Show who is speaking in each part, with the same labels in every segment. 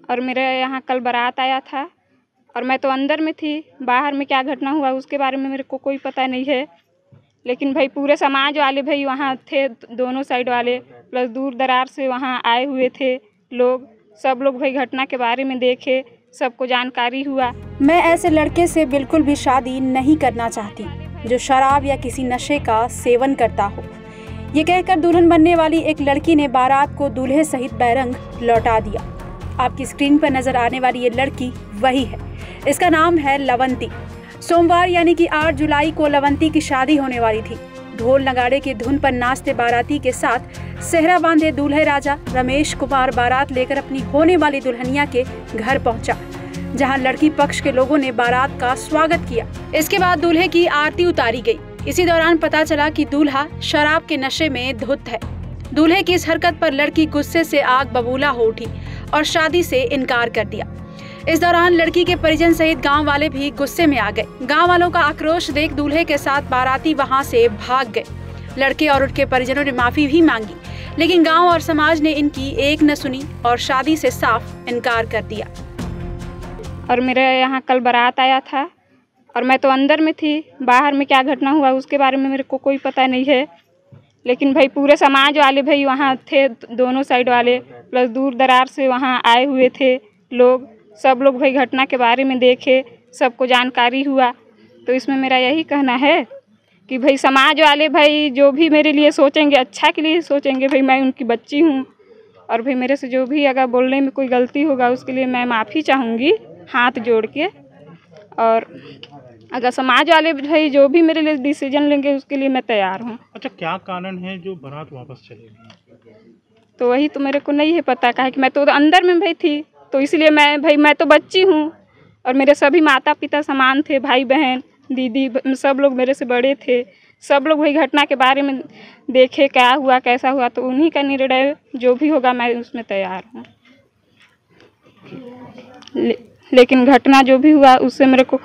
Speaker 1: और मेरे यहाँ कल बारात आया था और मैं तो अंदर में थी। बाहर में क्या घटना हुआ उसके बारे में मेरे को कोई पता नहीं है, लेकिन भाई पूरे समाज वाले भाई वहाँ थे, दोनों साइड वाले, प्लस दूर दरार से वहाँ आए हुए थे लोग। सब लोग भाई घटना के बारे में देखे, सबको जानकारी हुआ।
Speaker 2: मैं ऐसे लड़के से बिल्कुल भी शादी नहीं करना चाहती जो शराब या किसी नशे का सेवन करता हो। ये कहकर दुल्हन बनने वाली एक लड़की ने बारात को दूल्हे सहित बैरंग लौटा दिया। आपकी स्क्रीन पर नजर आने वाली ये लड़की वही है। इसका नाम है लवंती। सोमवार यानी कि 8 जुलाई को लवंती की शादी होने वाली थी। ढोल नगाड़े की धुन पर नाचते बाराती के साथ सेहरा बांधे दूल्हे राजा रमेश कुमार बारात लेकर अपनी होने वाली दुल्हनिया के घर पहुंचा, जहां लड़की पक्ष के लोगों ने बारात का स्वागत किया। इसके बाद दूल्हे की आरती उतारी गई। इसी दौरान पता चला कि दूल्हा शराब के नशे में धुत है। दूल्हे की इस हरकत पर लड़की गुस्से से आग बबूला हो उठी और शादी से इनकार कर दिया। इस दौरान लड़की के परिजन सहित गांव वाले भी गुस्से में आ गए। गांव वालों का आक्रोश देख दूल्हे के साथ बाराती वहां से भाग गए। लड़के और उनके परिजनों ने माफी भी मांगी, लेकिन गांव और समाज ने इनकी एक न सुनी और शादी से साफ इनकार कर दिया।
Speaker 1: और मेरे यहाँ कल बारात आया था और मैं तो अंदर में थी। बाहर में क्या घटना हुआ उसके बारे में मेरे को कोई पता नहीं है, लेकिन भाई पूरे समाज वाले भाई वहाँ थे, दोनों साइड वाले, प्लस दूर दरार से वहाँ आए हुए थे लोग। सब लोग भाई घटना के बारे में देखे, सबको जानकारी हुआ। तो इसमें मेरा यही कहना है कि भाई समाज वाले भाई जो भी मेरे लिए सोचेंगे, अच्छा के लिए सोचेंगे। भाई मैं उनकी बच्ची हूँ और भाई मेरे से जो भी अगर बोलने में कोई गलती होगा उसके लिए मैं माफ़ी चाहूँगी हाथ जोड़ के। और अगर समाज वाले भाई जो भी मेरे लिए डिसीजन लेंगे उसके लिए मैं तैयार हूँ।
Speaker 3: अच्छा, क्या कारण है जो बारात वापस चलेगी?
Speaker 1: तो वही तो मेरे को नहीं है पता, काहे कि मैं तो अंदर में भाई थी, तो इसलिए मैं तो बच्ची हूँ और मेरे सभी माता पिता समान थे, भाई बहन दीदी सब लोग मेरे से बड़े थे। सब लोग वही घटना के बारे में देखे क्या हुआ कैसा हुआ, तो उन्हीं का निर्णय जो भी होगा मैं उसमें तैयार हूँ। लेकिन घटना जो भी हुआ उससे मेरे को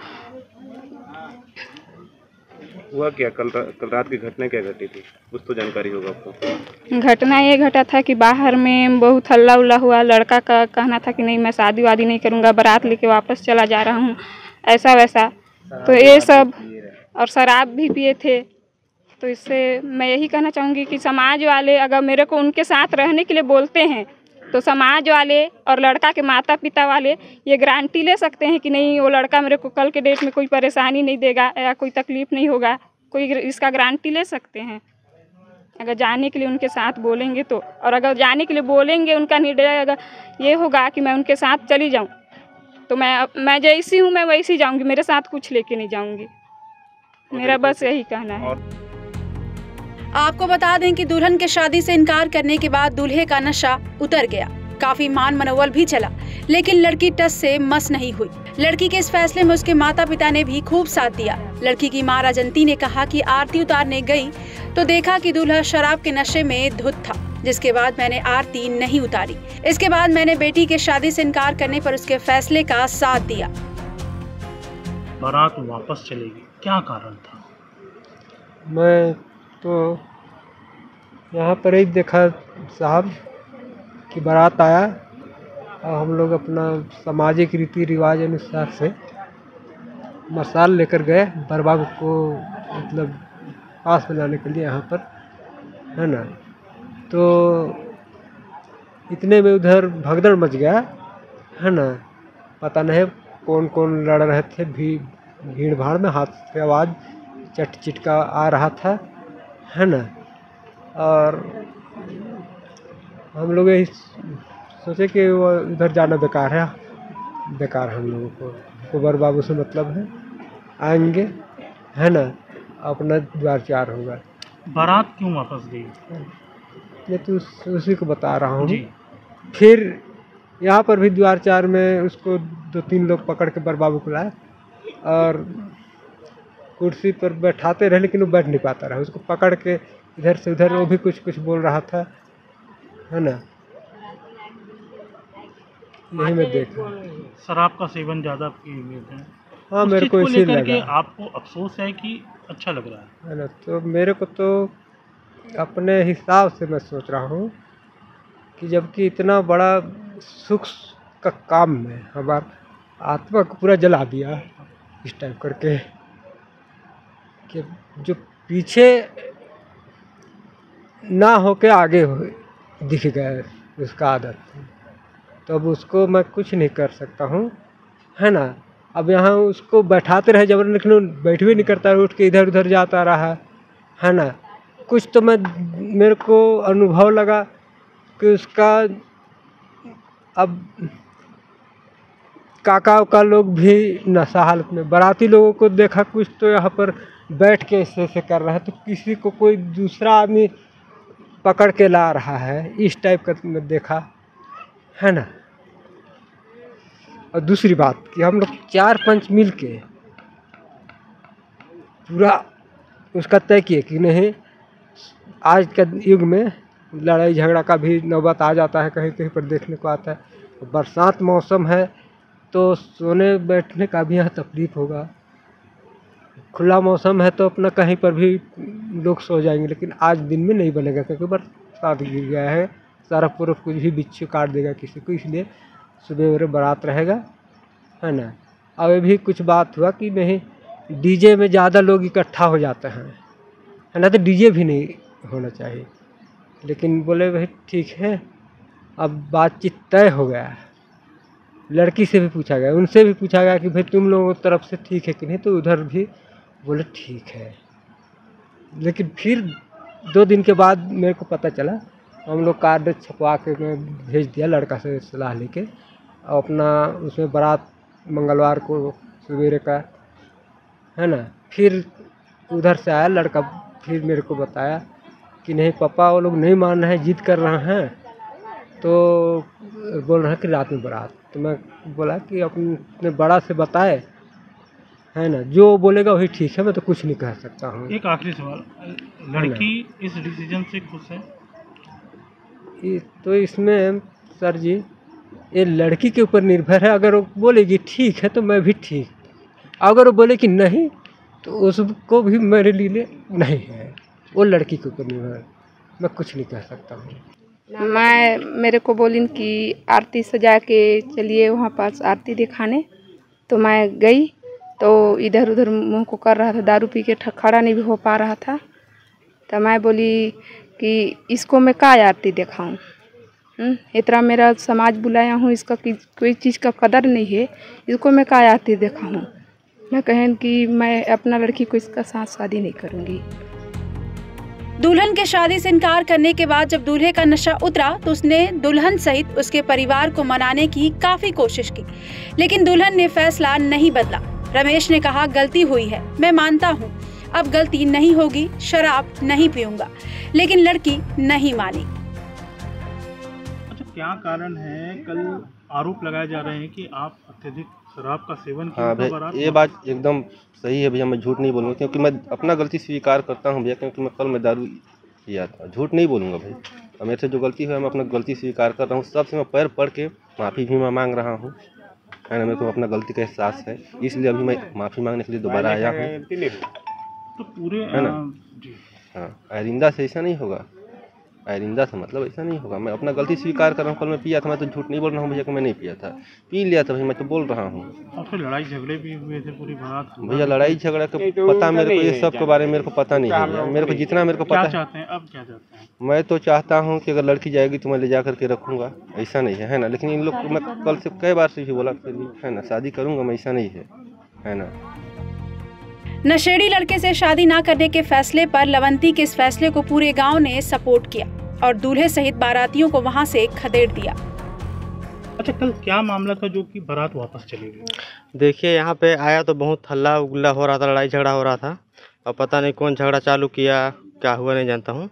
Speaker 4: हुआ क्या? कल रात की घटना क्या घटी थी? कुछ तो जानकारी होगा आपको।
Speaker 1: घटना ये घटा था कि बाहर में बहुत हल्ला उल्ला हुआ। लड़का का कहना था कि नहीं मैं शादी वादी नहीं करूँगा, बारात लेके वापस चला जा रहा हूँ, ऐसा वैसा। तो ये सब, और शराब भी पिए थे। तो इससे मैं यही कहना चाहूँगी कि समाज वाले अगर मेरे को उनके साथ रहने के लिए बोलते हैं तो समाज वाले और लड़का के माता पिता वाले ये गारंटी ले सकते हैं कि नहीं वो लड़का मेरे को कल के डेट में कोई परेशानी नहीं देगा या कोई तकलीफ नहीं होगा। कोई इसका गारंटी ले सकते हैं अगर जाने के लिए उनके साथ बोलेंगे तो। और अगर जाने के लिए बोलेंगे, उनका निर्णय अगर ये होगा कि मैं उनके साथ चली जाऊँ, तो मैं जैसी हूँ मैं वैसी जाऊँगी, मेरे साथ कुछ लेके नहीं जाऊँगी। मेरा बस यही कहना है।
Speaker 2: आपको बता दें कि दुल्हन के शादी से इनकार करने के बाद दूल्हे का नशा उतर गया। काफी मान मनोबल भी चला, लेकिन लड़की टस से मस नहीं हुई। लड़की के इस फैसले में उसके माता पिता ने भी खूब साथ दिया। लड़की की मां राजंती ने कहा कि आरती उतारने गई तो देखा कि दूल्हा शराब के नशे में धुत था, जिसके बाद मैंने आरती नहीं उतारी। इसके बाद मैंने बेटी के शादी से इनकार करने पर उसके फैसले का साथ दिया।
Speaker 3: बारात वापस चलेगी, क्या कारण था?
Speaker 5: मैं तो यहाँ पर ही देखा साहब कि बारात आया और हम लोग अपना सामाजिक रीति रिवाज अनुसार से मसाल लेकर गए बर बाबू को, मतलब पास बनाने के लिए यहाँ पर, है ना। तो इतने में उधर भगदड़ मच गया, है ना। पता नहीं कौन कौन लड़ रहे थे, भीड़ भाड़ में हाथ से आवाज़ चट चिटका आ रहा था, है ना। और हम लोग यही सोचे कि वो इधर जाना बेकार है, हम लोगों को बर बाबू से मतलब है, आएंगे, है ना, अपना द्वार चार होगा।
Speaker 3: बारात क्यों वापस गई?
Speaker 5: ये तो उसी को बता रहा हूँ। फिर यहाँ पर भी द्वार चार में उसको 2-3 लोग पकड़ के बर बाबू को लाए और कुर्सी पर बैठाते रहे, लेकिन वो बैठ नहीं पाता रहा। उसको पकड़ के इधर से उधर, वो भी कुछ बोल रहा था, है ना। यही मैं देखा।
Speaker 3: शराब का सेवन ज़्यादा किए हुए थे।
Speaker 5: हाँ, मेरे को इसी लगा।
Speaker 3: आपको अफसोस है कि अच्छा लग रहा
Speaker 5: है ना। तो मेरे को तो अपने हिसाब से मैं सोच रहा हूँ कि जबकि इतना बड़ा सुख का काम में हमारा आत्मा को पूरा जला दिया इस टाइप करके कि जो पीछे ना होके आगे हो दिख गए उसका आदत। तो अब उसको मैं कुछ नहीं कर सकता हूँ, है ना। अब यहाँ उसको बैठाते रहे जबरन, लेकिन वो बैठ भी नहीं करता, उठ के इधर उधर जाता रहा, है ना। कुछ तो मेरे को अनुभव लगा कि उसका अब काका उका लोग भी नशा हालत में, बाराती लोगों को देखा कुछ तो यहाँ पर बैठ के ऐसे कर रहा है, तो किसी को कोई दूसरा आदमी पकड़ के ला रहा है, इस टाइप का मैं देखा, है ना। और दूसरी बात कि हम लोग 4-5 मिल के पूरा उसका तय किए कि नहीं, आज के युग में लड़ाई झगड़ा का भी नौबत आ जाता है, कहीं कहीं पर देखने को आता है। बरसात मौसम है तो सोने बैठने का भी यहाँ तकलीफ होगा, खुला मौसम है तो अपना कहीं पर भी लोग सो जाएंगे, लेकिन आज दिन में नहीं बनेगा क्योंकि बरसात गिर गया है, सारा पूरा कुछ भी बिच्छू काट देगा किसी को, इसलिए सुबह बारात रहेगा, है ना। अब अभी कुछ बात हुआ कि नहीं डीजे में ज़्यादा लोग इकट्ठा हो जाते हैं, है ना, तो डीजे भी नहीं होना चाहिए। लेकिन बोले भाई ठीक है, अब बातचीत तय हो गया, लड़की से भी पूछा गया, उनसे भी पूछा गया कि भाई तुम लोगों की तरफ से ठीक है कि नहीं, तो उधर भी बोले ठीक है। लेकिन फिर 2 दिन के बाद मेरे को पता चला, हम लोग कार्ड छपवा के मैं भेज दिया लड़का से सलाह लेके, और अपना उसमें बारात मंगलवार को सवेरे का, है ना। फिर उधर से आया लड़का, फिर मेरे को बताया कि नहीं पापा वो लोग नहीं मान रहे हैं, जिद कर रहे हैं, तो बोल रहे हैं कि रात में बारात। तो मैं बोला कि अपने बड़ा से बताए, है ना, जो बोलेगा वही ठीक है, मैं तो कुछ नहीं कह सकता हूँ।
Speaker 3: एक आखिरी सवाल, लड़की इस डिसीजन से खुश है?
Speaker 5: तो इसमें सर जी ये लड़की के ऊपर निर्भर है। अगर वो बोलेगी ठीक है तो मैं भी ठीक, अगर वो बोले कि नहीं तो उसको भी मेरे लिए नहीं है, वो लड़की के ऊपर निर्भर है, मैं कुछ नहीं कह सकता हूँ।
Speaker 1: मेरे को बोलिन कि आरती सजा के चलिए वहाँ पास आरती दिखाने, तो मैं गई तो इधर उधर मुँह को कर रहा था, दारू पी के खड़ा नहीं भी हो पा रहा था। तो मैं बोली कि इसको मैं का आरती दिखाऊं, इतना मेरा समाज बुलाया हूँ, इसका कोई चीज़ का कदर नहीं है, इसको मैं का आरती दिखाऊं। मैं कहें कि मैं अपना लड़की को इसका साथ शादी नहीं करूँगी।
Speaker 2: दुल्हन के शादी से इनकार करने के बाद जब दूल्हे का नशा उतरा तो उसने दुल्हन सहित उसके परिवार को मनाने की काफी कोशिश की, लेकिन दुल्हन ने फैसला नहीं बदला। रमेश ने कहा गलती हुई है, मैं मानता हूँ, अब गलती नहीं होगी, शराब नहीं पीऊंगा, लेकिन लड़की नहीं मानी।
Speaker 3: अच्छा, क्या कारण है? कल आरोप लगाए जा रहे हैं कि आप अत्यधिक शराब का सेवन किया।
Speaker 6: हाँ भैया, ये बात एकदम सही है भैया, मैं झूठ नहीं बोलूँगा, क्योंकि मैं अपना गलती स्वीकार करता हूँ भैया, क्योंकि मैं दारू किया था, झूठ नहीं बोलूँगा भाई। और मेरे से जो गलती हुआ मैं अपना गलती स्वीकार कर रहा हूँ, सबसे मैं पैर पड़ के माफ़ी भी मैं मांग रहा हूँ, है ना। मेरे को अपना गलती का एहसास है, इसलिए अभी मैं माफ़ी मांगने के लिए दोबारा आया हूँ,
Speaker 3: तो पूरे
Speaker 6: है ना। हाँ, आइंदा से ऐसा नहीं होगा, आइंदा से मतलब ऐसा नहीं होगा। मैं अपना गलती स्वीकार कर रहा हूँ, कल मैं पिया था, मैं तो झूठ नहीं बोल रहा हूँ भैया कि मैं नहीं पिया था, पी लिया था भाई, मैं तो बोल रहा हूँ।
Speaker 3: और फिर लड़ाई झगड़े भी हुए थे पूरी बारात।
Speaker 6: भैया लड़ाई झगड़ा का पता मेरे को, ये सब के बारे में मेरे को पता नहीं है, मेरे को जितना मेरे को पता है।
Speaker 3: चाहते हैं अब, क्या चाहते हैं?
Speaker 6: मैं तो चाहता हूँ कि अगर लड़की जाएगी तो मैं ले जा करके रखूँगा, ऐसा नहीं है ना। लेकिन इन लोग को मैं कल से कई बार से भी बोला, फिर भी है ना, शादी करूँगा मैं, ऐसा नहीं है ना।
Speaker 2: नशेड़ी लड़के से शादी न करने के फैसले पर लवंती के इस फैसले को पूरे गांव ने सपोर्ट किया और दूल्हे सहित बारातियों को वहां से खदेड़ दिया।
Speaker 3: अच्छा, कल क्या मामला था जो कि बारात वापस चली गई?
Speaker 7: देखिए, यहाँ पे आया तो बहुत हल्ला उगला हो रहा था, लड़ाई झगड़ा हो रहा था, और पता नहीं कौन झगड़ा चालू किया, क्या हुआ नहीं जानता हूँ।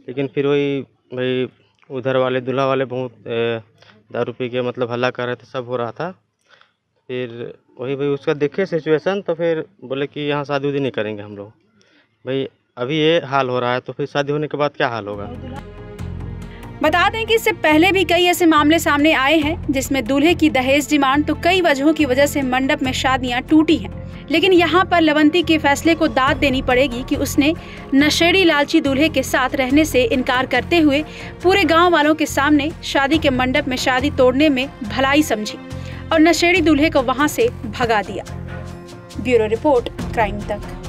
Speaker 7: लेकिन फिर वही भाई उधर वाले दूल्हा वाले बहुत दारू पी के मतलब हल्ला कर रहे थे, सब हो रहा था। फिर वही भाई उसका देखे सिचुएशन, तो फिर बोले कि यहाँ शादी उदी नहीं करेंगे हम लोग। भाई अभी ये हाल हो रहा है तो फिर शादी होने के बाद क्या हाल होगा।
Speaker 2: बता दें कि इससे पहले भी कई ऐसे मामले सामने आए हैं जिसमें दूल्हे की दहेज डिमांड तो कई वजहों की वजह से मंडप में शादियां टूटी हैं। लेकिन यहाँ पर लवंती के फैसले को दाद देनी पड़ेगी कि उसने नशेड़ी लालची दूल्हे के साथ रहने से इनकार करते हुए पूरे गांव वालों के सामने शादी के मंडप में शादी तोड़ने में भलाई समझी और नशेड़ी दूल्हे को वहां से भगा दिया। ब्यूरो रिपोर्ट, क्राइम तक।